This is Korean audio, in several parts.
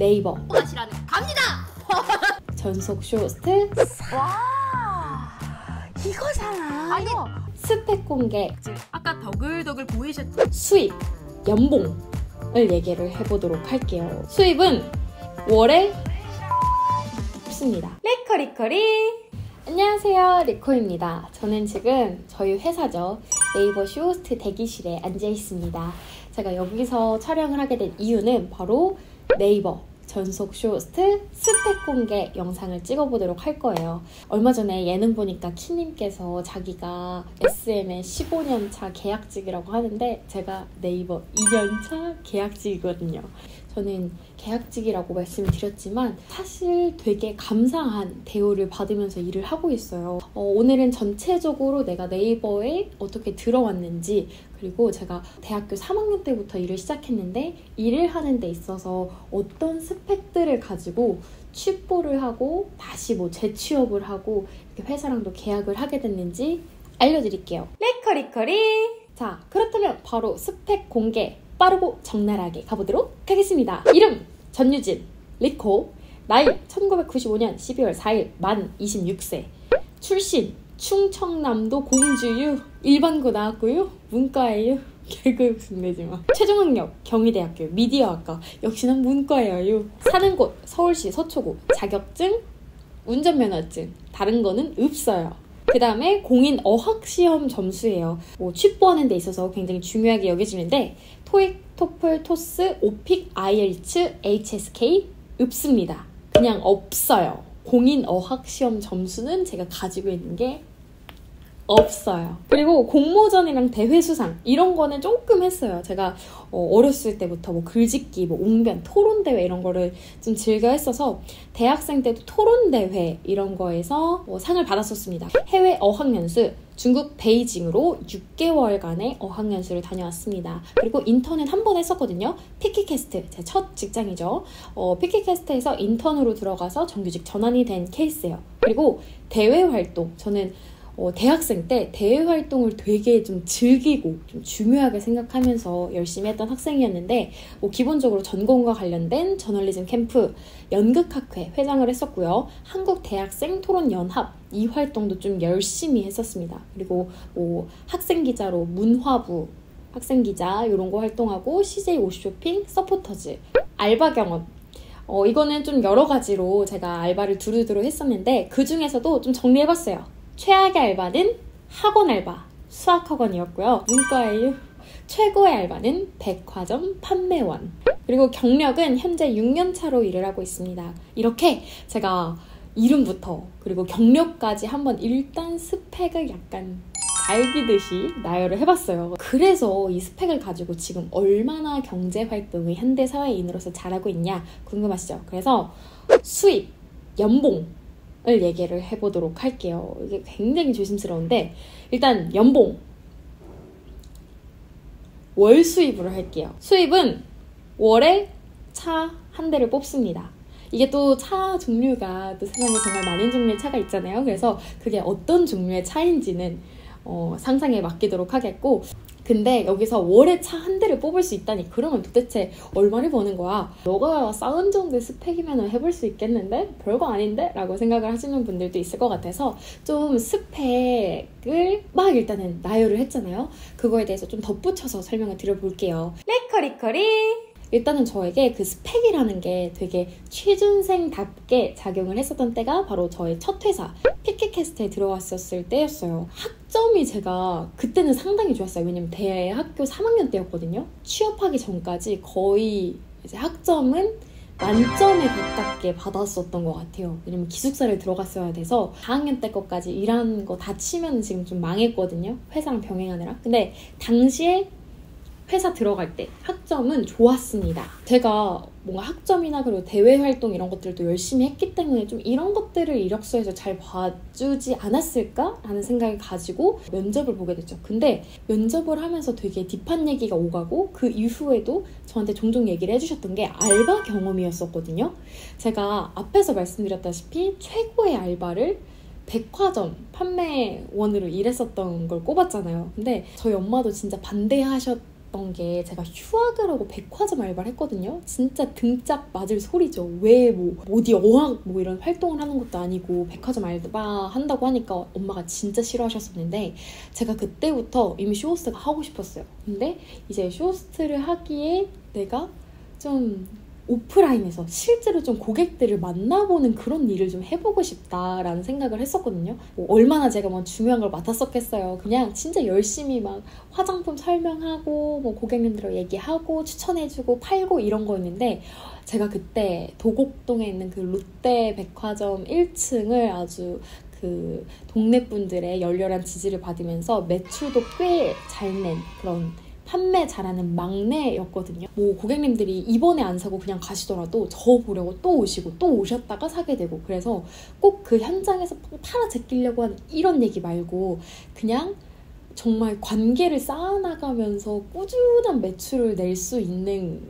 네이버 하시라는 갑니다! 전속 쇼호스트 와 이거잖아. 이거 스펙 공개, 아까 더글더글 보이셨죠? 수입, 연봉을 얘기를 해보도록 할게요. 수입은 월에 없습니다. 리코리코리! 안녕하세요, 리코입니다. 저는 지금 저희 회사죠, 네이버 쇼호스트 대기실에 앉아 있습니다. 제가 여기서 촬영을 하게 된 이유는 바로 네이버 전속 쇼호스트 스펙 공개 영상을 찍어보도록 할 거예요. 얼마 전에 예능 보니까 키님께서 자기가 SM의 15년차 계약직이라고 하는데 제가 네이버 2년차 계약직이거든요. 저는 계약직이라고 말씀을 드렸지만 사실 되게 감사한 대우를 받으면서 일을 하고 있어요. 오늘은 전체적으로 내가 네이버에 어떻게 들어왔는지, 그리고 제가 대학교 3학년 때부터 일을 시작했는데 일을 하는 데 있어서 어떤 스펙들을 가지고 취뽀를 하고 다시 재취업을 하고 이렇게 회사랑도 계약을 하게 됐는지 알려드릴게요. 리코리코리! 자, 그렇다면 바로 스펙 공개 빠르고 적나라하게 가보도록 하겠습니다. 이름 전유진, 리코, 나이 1995년 12월 4일, 만 26세, 출신 충청남도 공주유, 일반고 나왔고요, 문과예요. 개그 내지마. 최종 학력 경희대학교 미디어학과, 역시나 문과예요. 사는 곳 서울시 서초구, 자격증 운전면허증, 다른 거는 없어요. 그 다음에 공인 어학시험 점수예요. 취뽀하는 데 있어서 굉장히 중요하게 여겨지는데 토익, 토플, 토스, 오픽, 아이엘츠, HSK 없습니다. 그냥 없어요. 공인 어학시험 점수는 제가 가지고 있는 게 없어요. 그리고 공모전이랑 대회 수상 이런 거는 조금 했어요. 제가 어렸을 때부터 글짓기, 웅변, 토론 대회 이런 거를 좀 즐겨 했어서 대학생 때도 토론 대회 이런 거에서 상을 받았었습니다. 해외 어학연수 중국 베이징으로 6개월간의 어학연수를 다녀왔습니다. 그리고 인턴은 한 번 했었거든요. 피키캐스트, 제 첫 직장이죠. 피키캐스트에서 인턴으로 들어가서 정규직 전환이 된 케이스예요. 그리고 대외 활동, 저는 대학생 때 대외 활동을 되게 좀 즐기고 좀 중요하게 생각하면서 열심히 했던 학생이었는데 기본적으로 전공과 관련된 저널리즘 캠프, 연극학회 회장을 했었고요. 한국 대학생 토론 연합 이 활동도 좀 열심히 했었습니다. 그리고 학생기자로 문화부 학생기자 이런 거 활동하고 CJ 옷쇼핑, 서포터즈, 알바 경험, 이거는 좀 여러 가지로 제가 알바를 두루두루 했었는데 그 중에서도 좀 정리해봤어요. 최악의 알바는 학원 알바, 수학학원이었고요. 문과예요. 최고의 알바는 백화점 판매원. 그리고 경력은 현재 6년 차로 일을 하고 있습니다. 이렇게 제가 이름부터 그리고 경력까지 한번 일단 스펙을 약간 갈기듯이 나열을 해봤어요. 그래서 이 스펙을 가지고 지금 얼마나 경제활동을 현대사회인으로서 잘하고 있냐 궁금하시죠? 그래서 수입, 연봉 을 얘기를 해보도록 할게요. 이게 굉장히 조심스러운데 일단 연봉, 월 수입으로 할게요. 수입은 월에 차 한 대를 뽑습니다. 이게 또 차 종류가 또 세상에 정말 많은 종류의 차가 있잖아요. 그래서 그게 어떤 종류의 차인지는 상상에 맡기도록 하겠고, 근데 여기서 월에 차 한 대를 뽑을 수 있다니 그러면 도대체 얼마를 버는 거야? 너가 쌓은 정도의 스펙이면 해볼 수 있겠는데? 별거 아닌데? 라고 생각을 하시는 분들도 있을 것 같아서 좀 스펙을 막 일단은 나열을 했잖아요. 그거에 대해서 좀 덧붙여서 설명을 드려볼게요. 리코리코리! 일단은 저에게 그 스펙이라는 게 되게 취준생답게 작용을 했었던 때가 바로 저의 첫 회사 피키캐스트에 들어왔었을 때였어요. 학점이 제가 그때는 상당히 좋았어요. 왜냐면 대학교 3학년 때였거든요. 취업하기 전까지 거의 이제 학점은 만점에 가깝게 받았었던 것 같아요. 왜냐면 기숙사를 들어갔어야 돼서 4학년 때 것까지 일하는 거 다 치면 지금 좀 망했거든요. 회사랑 병행하느라. 근데 당시에 회사 들어갈 때 학점은 좋았습니다. 제가 뭔가 학점이나 그리고 대외 활동 이런 것들도 열심히 했기 때문에 좀 이런 것들을 이력서에서 잘 봐주지 않았을까라는 생각을 가지고 면접을 보게 됐죠. 근데 면접을 하면서 되게 딥한 얘기가 오가고 그 이후에도 저한테 종종 얘기를 해주셨던 게 알바 경험이었었거든요. 제가 앞에서 말씀드렸다시피 최고의 알바를 백화점 판매원으로 일했었던 걸 꼽았잖아요. 근데 저희 엄마도 진짜 반대하셨던 놀랐던 게 제가 휴학을 하고 백화점 알바를 했거든요. 진짜 등짝 맞을 소리죠. 왜 뭐 어디 어학 뭐 이런 활동을 하는 것도 아니고 백화점 알바 한다고 하니까 엄마가 진짜 싫어하셨었는데 제가 그때부터 이미 쇼호스트가 하고 싶었어요. 근데 이제 쇼호스트를 하기에 내가 좀 오프라인에서 실제로 좀 고객들을 만나보는 그런 일을 좀 해보고 싶다라는 생각을 했었거든요. 뭐 얼마나 제가 뭐 중요한 걸 맡았었겠어요. 그냥 진짜 열심히 막 화장품 설명하고 뭐 고객님들과 얘기하고 추천해주고 팔고 이런 거였는데 제가 그때 도곡동에 있는 그 롯데 백화점 1층을 아주 그 동네 분들의 열렬한 지지를 받으면서 매출도 꽤 잘 낸 그런 판매 잘하는 막내였거든요. 뭐 고객님들이 이번에 안 사고 그냥 가시더라도 저 보려고 또 오시고 또 오셨다가 사게 되고 그래서 꼭 그 현장에서 팔아 제끼려고 하는 이런 얘기 말고 그냥 정말 관계를 쌓아나가면서 꾸준한 매출을 낼 수 있는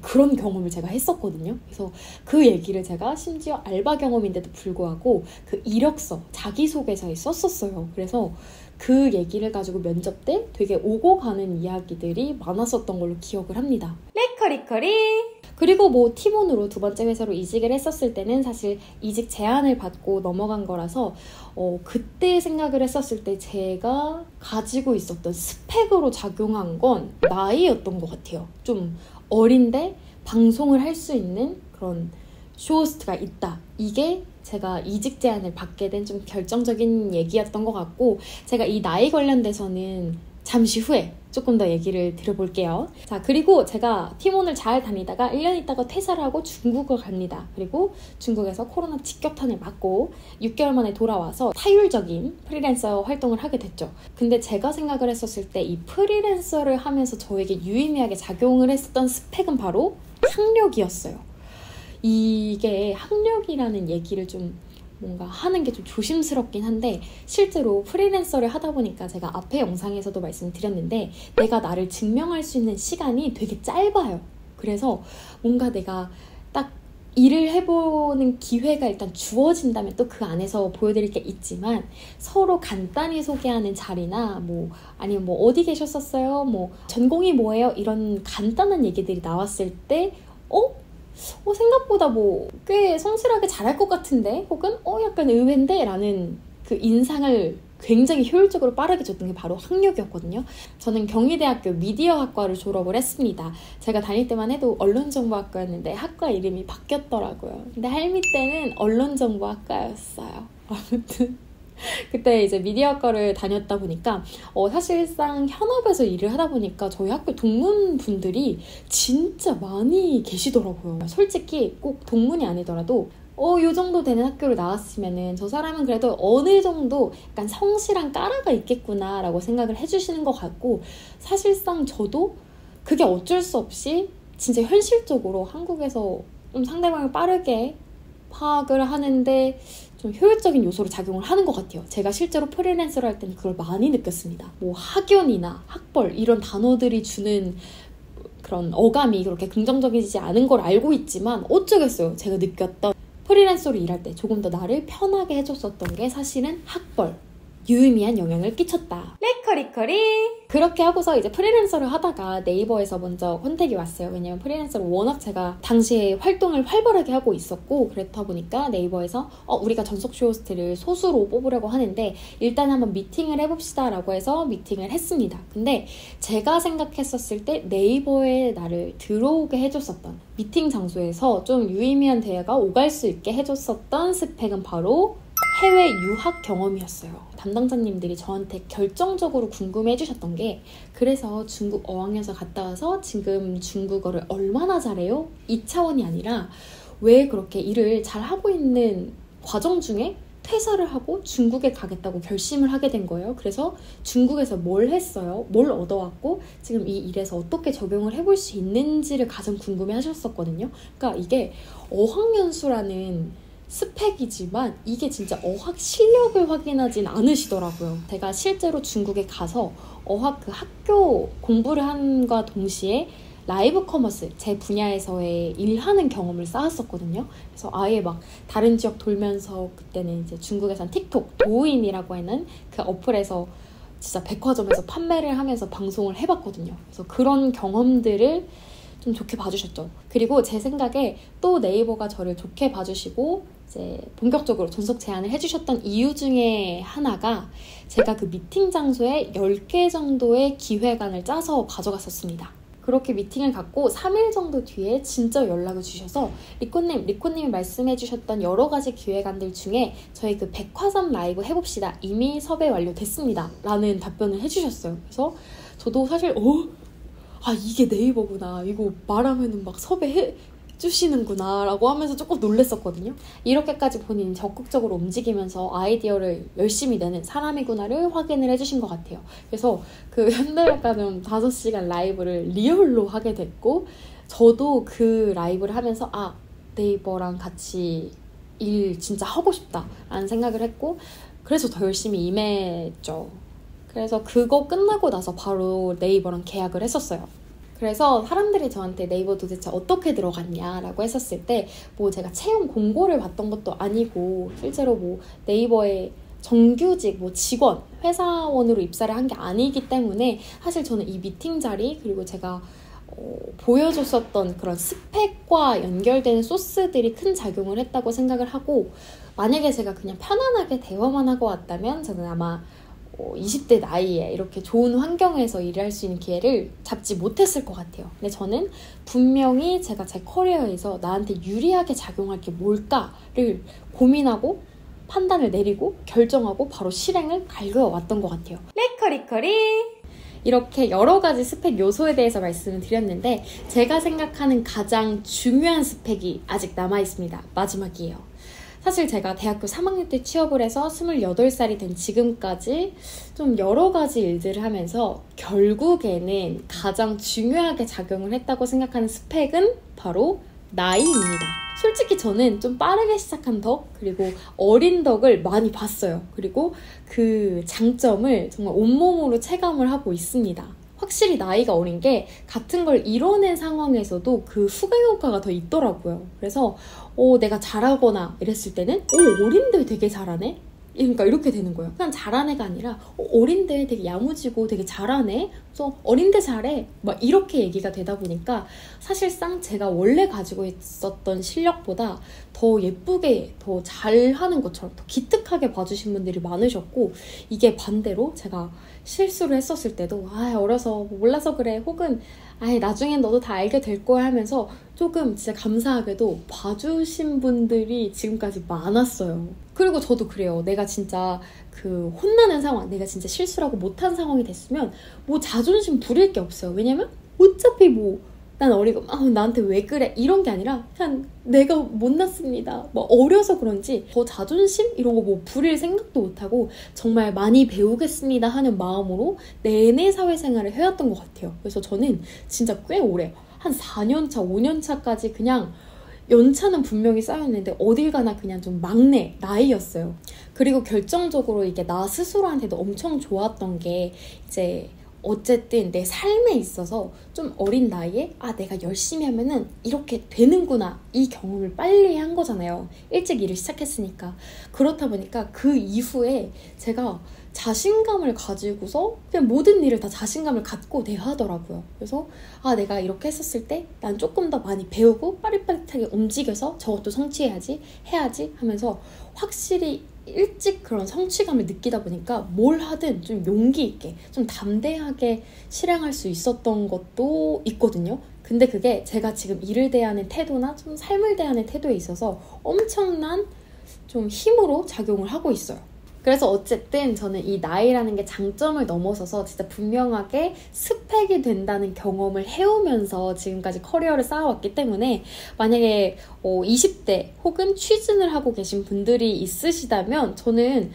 그런 경험을 제가 했었거든요. 그래서 그 얘기를 제가 심지어 알바 경험인데도 불구하고 그 이력서, 자기소개서에 썼었어요. 그래서 그 얘기를 가지고 면접 때 되게 오고 가는 이야기들이 많았었던 걸로 기억을 합니다. 레커리커리! 그리고 뭐 팀원으로 두 번째 회사로 이직을 했었을 때는 사실 이직 제안을 받고 넘어간 거라서 그때 생각을 했었을 때 제가 가지고 있었던 스펙으로 작용한 건 나이였던 것 같아요. 좀 어린데 방송을 할 수 있는 그런 쇼호스트가 있다. 이게 제가 이직 제안을 받게 된 좀 결정적인 얘기였던 것 같고 제가 이 나이 관련돼서는 잠시 후에 조금 더 얘기를 드려볼게요. 자, 그리고 제가 팀원을 잘 다니다가 1년 있다가 퇴사를 하고 중국을 갑니다. 그리고 중국에서 코로나 직격탄을 맞고 6개월 만에 돌아와서 타율적인 프리랜서 활동을 하게 됐죠. 근데 제가 생각을 했었을 때 이 프리랜서를 하면서 저에게 유의미하게 작용을 했었던 스펙은 바로 학력이었어요. 이게 학력이라는 얘기를 좀 뭔가 하는 게 좀 조심스럽긴 한데 실제로 프리랜서를 하다 보니까 제가 앞에 영상에서도 말씀드렸는데 내가 나를 증명할 수 있는 시간이 되게 짧아요. 그래서 뭔가 내가 딱 일을 해보는 기회가 일단 주어진다면 또 그 안에서 보여드릴 게 있지만 서로 간단히 소개하는 자리나 뭐 아니면 뭐 어디 계셨었어요? 뭐 전공이 뭐예요? 이런 간단한 얘기들이 나왔을 때 생각보다 뭐 꽤 성실하게 잘할 것 같은데 혹은 약간 의외인데 라는 그 인상을 굉장히 효율적으로 빠르게 줬던 게 바로 학력이었거든요. 저는 경희대학교 미디어학과를 졸업을 했습니다. 제가 다닐 때만 해도 언론정보학과였는데 학과 이름이 바뀌었더라고요. 근데 할미 때는 언론정보학과였어요. 아무튼 그때 이제 미디어학과를 다녔다 보니까 사실상 현업에서 일을 하다 보니까 저희 학교 동문분들이 진짜 많이 계시더라고요. 솔직히 꼭 동문이 아니더라도 요 정도 되는 학교를 나왔으면은 저 사람은 그래도 어느 정도 약간 성실한 까라가 있겠구나 라고 생각을 해주시는 것 같고 사실상 저도 그게 어쩔 수 없이 진짜 현실적으로 한국에서 좀 상대방을 빠르게 파악을 하는데 좀 효율적인 요소로 작용을 하는 것 같아요. 제가 실제로 프리랜서를 할 때는 그걸 많이 느꼈습니다. 뭐 학연이나 학벌 이런 단어들이 주는 그런 어감이 그렇게 긍정적이지 않은 걸 알고 있지만 어쩌겠어요. 제가 느꼈던 프리랜서로 일할 때 조금 더 나를 편하게 해줬었던 게 사실은 학벌, 유의미한 영향을 끼쳤다. 레커리커리! 그렇게 하고서 이제 프리랜서를 하다가 네이버에서 먼저 컨택이 왔어요. 왜냐면 프리랜서를 워낙 제가 당시에 활동을 활발하게 하고 있었고 그렇다 보니까 네이버에서 우리가 전속 쇼호스트를 소수로 뽑으려고 하는데 일단 한번 미팅을 해봅시다 라고 해서 미팅을 했습니다. 근데 제가 생각했었을 때 네이버에 나를 들어오게 해줬었던 미팅 장소에서 좀 유의미한 대화가 오갈 수 있게 해줬었던 스펙은 바로 해외 유학 경험이었어요. 담당자님들이 저한테 결정적으로 궁금해 해주셨던 게 그래서 중국 어학연수 갔다 와서 지금 중국어를 얼마나 잘해요? 이 차원이 아니라 왜 그렇게 일을 잘하고 있는 과정 중에 퇴사를 하고 중국에 가겠다고 결심을 하게 된 거예요. 그래서 중국에서 뭘 했어요? 뭘 얻어왔고 지금 이 일에서 어떻게 적용을 해볼 수 있는지를 가장 궁금해 하셨었거든요. 그러니까 이게 어학연수라는 스펙이지만 이게 진짜 어학 실력을 확인하진 않으시더라고요. 제가 실제로 중국에 가서 어학 그 학교 공부를 한과 동시에 라이브 커머스 제 분야에서의 일하는 경험을 쌓았었거든요. 그래서 아예 막 다른 지역 돌면서 그때는 이제 중국에선 틱톡 도우인이라고 하는 그 어플에서 진짜 백화점에서 판매를 하면서 방송을 해봤거든요. 그래서 그런 경험들을 좀 좋게 봐주셨죠. 그리고 제 생각에 또 네이버가 저를 좋게 봐주시고 이제 본격적으로 존속 제안을 해주셨던 이유 중에 하나가 제가 그 미팅 장소에 10개 정도의 기획안을 짜서 가져갔었습니다. 그렇게 미팅을 갖고 3일 정도 뒤에 진짜 연락을 주셔서 리코님이 말씀해주셨던 여러 가지 기획안들 중에 저희 그 백화점 라이브 해봅시다. 이미 섭외 완료됐습니다. 라는 답변을 해주셨어요. 그래서 저도 사실 이게 네이버구나. 이거 말하면은 막 섭외해 주시는구나 라고 하면서 조금 놀랬었거든요. 이렇게까지 본인이 적극적으로 움직이면서 아이디어를 열심히 내는 사람이구나를 확인을 해주신 것 같아요. 그래서 그 현대백화점 5시간 라이브를 리얼로 하게 됐고 저도 그 라이브를 하면서 네이버랑 같이 일 진짜 하고 싶다 라는 생각을 했고 그래서 더 열심히 임했죠. 그래서 그거 끝나고 나서 바로 네이버랑 계약을 했었어요. 그래서 사람들이 저한테 네이버 도대체 어떻게 들어갔냐라고 했었을 때 뭐 제가 채용 공고를 봤던 것도 아니고 실제로 뭐 네이버에 정규직 직원, 회사원으로 입사를 한 게 아니기 때문에 사실 저는 이 미팅 자리 그리고 제가 보여줬었던 그런 스펙과 연결되는 소스들이 큰 작용을 했다고 생각을 하고 만약에 제가 그냥 편안하게 대화만 하고 왔다면 저는 아마 20대 나이에 이렇게 좋은 환경에서 일할 수 있는 기회를 잡지 못했을 것 같아요. 근데 저는 분명히 제가 제 커리어에서 나한테 유리하게 작용할 게 뭘까를 고민하고 판단을 내리고 결정하고 바로 실행을 갈겨왔던 것 같아요. 리커리커리! 이렇게 여러 가지 스펙 요소에 대해서 말씀을 드렸는데 제가 생각하는 가장 중요한 스펙이 아직 남아있습니다. 마지막이에요. 사실 제가 대학교 3학년 때 취업을 해서 28살이 된 지금까지 좀 여러 가지 일들을 하면서 결국에는 가장 중요하게 작용을 했다고 생각하는 스펙은 바로 나이입니다. 솔직히 저는 좀 빠르게 시작한 덕 그리고 어린 덕을 많이 봤어요. 그리고 그 장점을 정말 온몸으로 체감을 하고 있습니다. 확실히 나이가 어린 게 같은 걸 이뤄낸 상황에서도 그 후광 효과가 더 있더라고요. 그래서 내가 잘하거나 이랬을 때는 어린데 되게 잘하네? 그러니까 이렇게 되는 거예요. 그냥 잘한 애가 아니라 어린데 되게 야무지고 되게 잘하네? 그래서 어린데 잘해? 막 이렇게 얘기가 되다 보니까 사실상 제가 원래 가지고 있었던 실력보다 더 예쁘게 더 잘하는 것처럼 더 기특하게 봐주신 분들이 많으셨고 이게 반대로 제가 실수를 했었을 때도 어려서 몰라서 그래 혹은 나중엔 너도 다 알게 될 거야 하면서 조금 진짜 감사하게도 봐주신 분들이 지금까지 많았어요. 그리고 저도 그래요. 내가 진짜 그 혼나는 상황, 내가 진짜 실수라고 못한 상황이 됐으면 자존심 부릴 게 없어요. 왜냐면 어차피 난 어리고 나한테 왜 그래 이런 게 아니라 그냥 내가 못났습니다. 어려서 그런지 더 자존심 이런 거 부릴 생각도 못하고 정말 많이 배우겠습니다 하는 마음으로 내내 사회생활을 해왔던 것 같아요. 그래서 저는 진짜 꽤 오래 한 4년차, 5년차까지 그냥 연차는 분명히 쌓였는데 어딜 가나 그냥 좀 막내 나이였어요. 그리고 결정적으로 이게 나 스스로한테도 엄청 좋았던 게 이제 어쨌든 내 삶에 있어서 좀 어린 나이에 내가 열심히 하면은 이렇게 되는구나 이 경험을 빨리 한 거잖아요. 일찍 일을 시작했으니까. 그렇다 보니까 그 이후에 제가 자신감을 가지고서 그냥 모든 일을 다 자신감을 갖고 대하더라고요. 그래서 내가 이렇게 했었을 때 난 조금 더 많이 배우고 빠릿빠릿하게 움직여서 저것도 성취해야지 해야지 하면서 확실히 일찍 그런 성취감을 느끼다 보니까 뭘 하든 좀 용기 있게 좀 담대하게 실행할 수 있었던 것도 있거든요. 근데 그게 제가 지금 일을 대하는 태도나 좀 삶을 대하는 태도에 있어서 엄청난 좀 힘으로 작용을 하고 있어요. 그래서 어쨌든 저는 이 나이라는 게 장점을 넘어서서 진짜 분명하게 스펙이 된다는 경험을 해오면서 지금까지 커리어를 쌓아왔기 때문에 만약에 20대 혹은 취준을 하고 계신 분들이 있으시다면 저는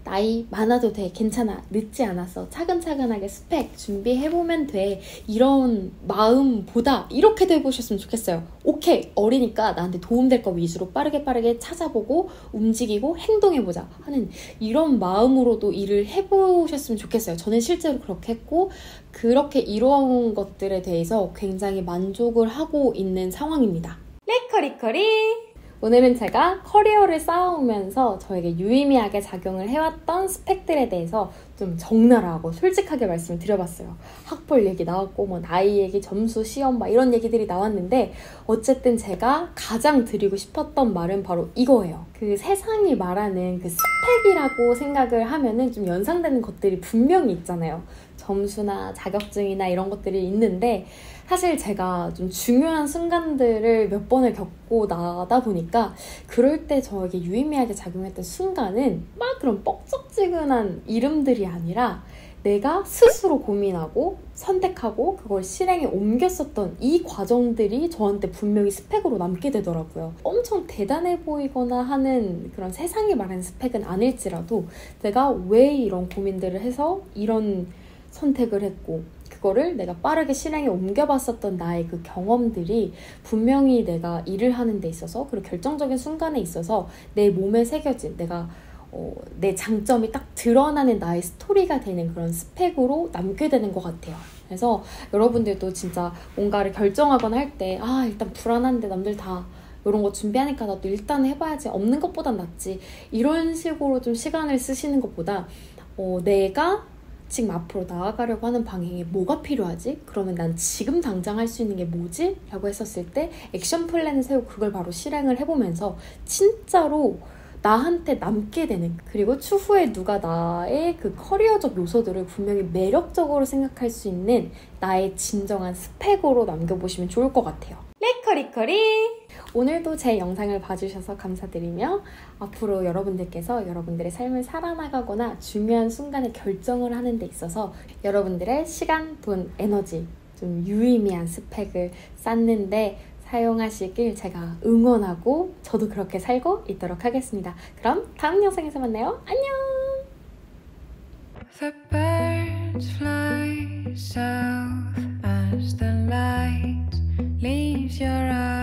나이 많아도 돼, 괜찮아, 늦지 않았어, 차근차근하게 스펙 준비해보면 돼 이런 마음보다 이렇게 돼보셨으면 좋겠어요. 오케이, 어리니까 나한테 도움될 거 위주로 빠르게 찾아보고 움직이고 행동해보자 하는 이런 마음으로도 일을 해보셨으면 좋겠어요. 저는 실제로 그렇게 했고 그렇게 이루어온 것들에 대해서 굉장히 만족을 하고 있는 상황입니다. 리커리커리! 오늘은 제가 커리어를 쌓아오면서 저에게 유의미하게 작용을 해왔던 스펙들에 대해서 좀 적나라하고 솔직하게 말씀을 드려봤어요. 학벌 얘기 나왔고 뭐 나이 얘기, 점수, 시험 막 이런 얘기들이 나왔는데 어쨌든 제가 가장 드리고 싶었던 말은 바로 이거예요. 그 세상이 말하는 그 스펙이라고 생각을 하면은 좀 연상되는 것들이 분명히 있잖아요. 점수나 자격증이나 이런 것들이 있는데 사실 제가 좀 중요한 순간들을 몇 번을 겪고 나다 보니까 그럴 때 저에게 유의미하게 작용했던 순간은 막 그런 뻑적지근한 이름들이 아니라 내가 스스로 고민하고 선택하고 그걸 실행에 옮겼었던 이 과정들이 저한테 분명히 스펙으로 남게 되더라고요. 엄청 대단해 보이거나 하는 그런 세상이 말하는 스펙은 아닐지라도 내가 왜 이런 고민들을 해서 이런 선택을 했고 그거를 내가 빠르게 실행에 옮겨봤었던 나의 그 경험들이 분명히 내가 일을 하는 데 있어서 그리고 결정적인 순간에 있어서 내 몸에 새겨진 내가 내 장점이 딱 드러나는 나의 스토리가 되는 그런 스펙으로 남게 되는 것 같아요. 그래서 여러분들도 진짜 뭔가를 결정하거나 할 때 일단 불안한데 남들 다 이런 거 준비하니까 나도 일단 해봐야지, 없는 것보단 낫지, 이런 식으로 좀 시간을 쓰시는 것보다 내가 지금 앞으로 나아가려고 하는 방향에 뭐가 필요하지? 그러면 난 지금 당장 할 수 있는 게 뭐지? 라고 했었을 때 액션 플랜을 세우고 그걸 바로 실행을 해보면서 진짜로 나한테 남게 되는, 그리고 추후에 누가 나의 그 커리어적 요소들을 분명히 매력적으로 생각할 수 있는 나의 진정한 스펙으로 남겨보시면 좋을 것 같아요. 레커리커리! 오늘도 제 영상을 봐주셔서 감사드리며 앞으로 여러분들께서 여러분들의 삶을 살아나가거나 중요한 순간에 결정을 하는 데 있어서 여러분들의 시간, 돈, 에너지, 좀 유의미한 스펙을 쌓는데 사용하시길 제가 응원하고 저도 그렇게 살고 있도록 하겠습니다. 그럼 다음 영상에서 만나요. 안녕! The birds fly south as the light leaves your eyes.